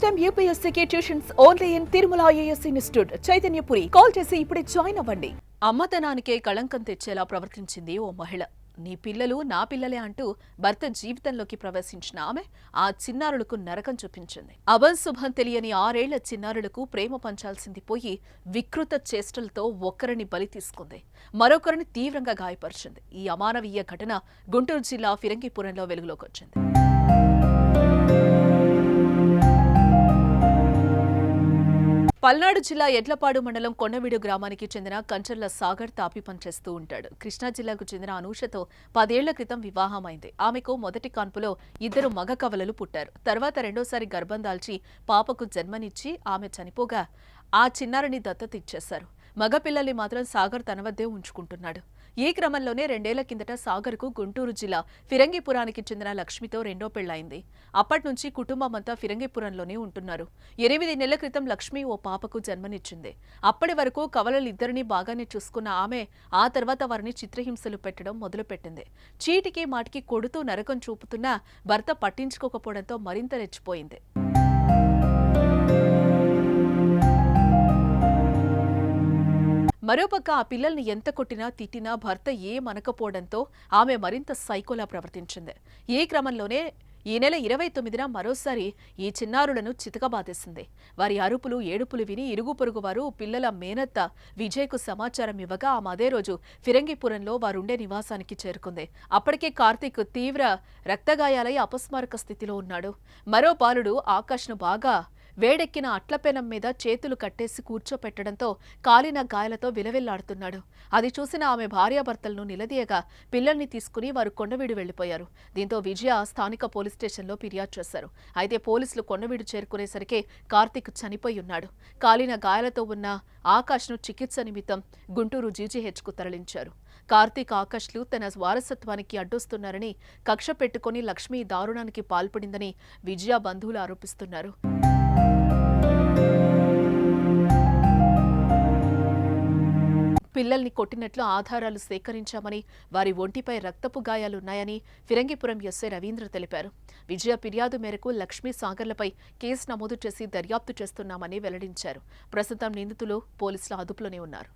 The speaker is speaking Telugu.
టైమ్ యూపీఎస్సీకి tuitions only in Tirumala IAS institute Chaitanyapuri. Call చేసి ఇప్పుడే జాయిన్ అవ్వండి. అమ్మతనానికే కళంకం తెచ్చేలా ప్రవర్తించింది ఓ మహిళ. నీ పిల్లలు నా పిల్లలే అంటూ భర్త జీవితంలోకి ప్రవేశించిన ఆమె ఆ చిన్నారులకు నరకం చూపించింది. అభంశుభం తెలియని 6 ఏళ్ల చిన్నారులకు ప్రేమ పంచాల్సింది పోయి వికృత చేష్టలతో ఒక్కరిని బలి తీసుకుంది, మరొకరిని తీవ్రంగా గాయపరిచింది. ఈ అమానవీయ ఘటన గుంటూరు జిల్లా ఫిరంగిపురంలో వెలుగులోకి వచ్చింది. పల్నాడు జిల్లా ఎడ్లపాడు మండలం కొండవీడు గ్రామానికి చెందిన కంచర్ల సాగర్ తాపి పనిచేస్తూ ఉంటాడు. కృష్ణా జిల్లాకు చెందిన అనూషతో 10 ఏళ్ల క్రితం వివాహమైంది. ఆమెకు మొదటి కాన్పులో 2 మగ కవలలు పుట్టారు. తర్వాత రెండోసారి గర్భం దాల్చి పాపకు జన్మనిచ్చి ఆమె చనిపోగా ఆ చిన్నారిని దత్తత ఇచ్చేశారు. మగపిల్లల్ని మాత్రం సాగర్ తన వద్దే ఉంచుకుంటున్నాడు. ఈ క్రమంలోనే 2 ఏళ్ల కిందట సాగర్కు గుంటూరు జిల్లా ఫిరంగిపురానికి చెందిన లక్ష్మితో రెండో పెళ్లయింది. అప్పట్నుంచి కుటుంబమంతా ఫిరంగిపురంలోనే ఉంటున్నారు. 8 నెలల క్రితం లక్ష్మి ఓ పాపకు జన్మనిచ్చింది. అప్పటి వరకు కవలలిద్దరినీ బాగానే చూసుకున్న ఆమె ఆ తర్వాత వారిని చిత్రహింసలు పెట్టడం మొదలుపెట్టింది. చీటికి మాటికి కొడుతూ నరకం చూపుతున్నా భర్త పట్టించుకోకపోవడంతో మరింత రెచ్చిపోయింది. మరోపక్క ఆ పిల్లల్ని ఎంత కొట్టినా తిట్టినా భర్త ఏమనకపోవడంతో ఆమె మరింత సైకోలా ప్రవర్తించింది. ఈ క్రమంలోనే ఈ నెల 29న మరోసారి ఈ చిన్నారులను చితకబాదేసింది. వారి అరుపులు ఏడుపులు విని ఇరుగు పొరుగు వారు పిల్లల మేనత్త విజయ్కు సమాచారం ఇవ్వగా ఆమె అదే రోజు ఫిరంగిపురంలో వారుండే నివాసానికి చేరుకుంది. అప్పటికే కార్తీక్ తీవ్ర రక్తగాయాలై అపస్మారక స్థితిలో ఉన్నాడు. మరో బాలుడు ఆకాష్ను బాగా వేడెక్కిన అట్లపెనం మీద చేతులు కట్టేసి కూర్చోపెట్టడంతో కాలిన గాయాలతో విలవిల్లాడుతున్నాడు. అది చూసిన ఆమె భార్యాభర్తలను నిలదీయగా పిల్లల్ని తీసుకుని వారు కొండవీడు వెళ్లిపోయారు. దీంతో విజయ స్థానిక పోలీస్ స్టేషన్లో ఫిర్యాదు చేశారు. అయితే పోలీసులు కొండవీడు చేరుకునేసరికి కార్తీక్ చనిపోయి ఉన్నాడు. కాలిన గాయాలతో ఉన్న ఆకాష్ను చికిత్స నిమిత్తం గుంటూరు జీజీహెచ్కు తరలించారు. కార్తీక్ ఆకాష్లు తన వారసత్వానికి అడ్డొస్తున్నారని కక్ష పెట్టుకుని లక్ష్మి దారుణానికి పాల్పడిందని విజయ బంధువులు ఆరోపిస్తున్నారు. పిల్లల్ని కొట్టినట్లు ఆధారాలు సేకరించామని, వారి ఒంటిపై రక్తపు గాయాలున్నాయని ఫిరంగిపురం ఎస్ఐ రవీంద్ర తెలిపారు. విజయ ఫిర్యాదు మేరకు లక్ష్మీ సాగర్లపై కేసు నమోదు చేసి దర్యాప్తు చేస్తున్నామని వెల్లడించారు. ప్రస్తుతం నిందితులు పోలీసుల అదుపులోనే ఉన్నారు.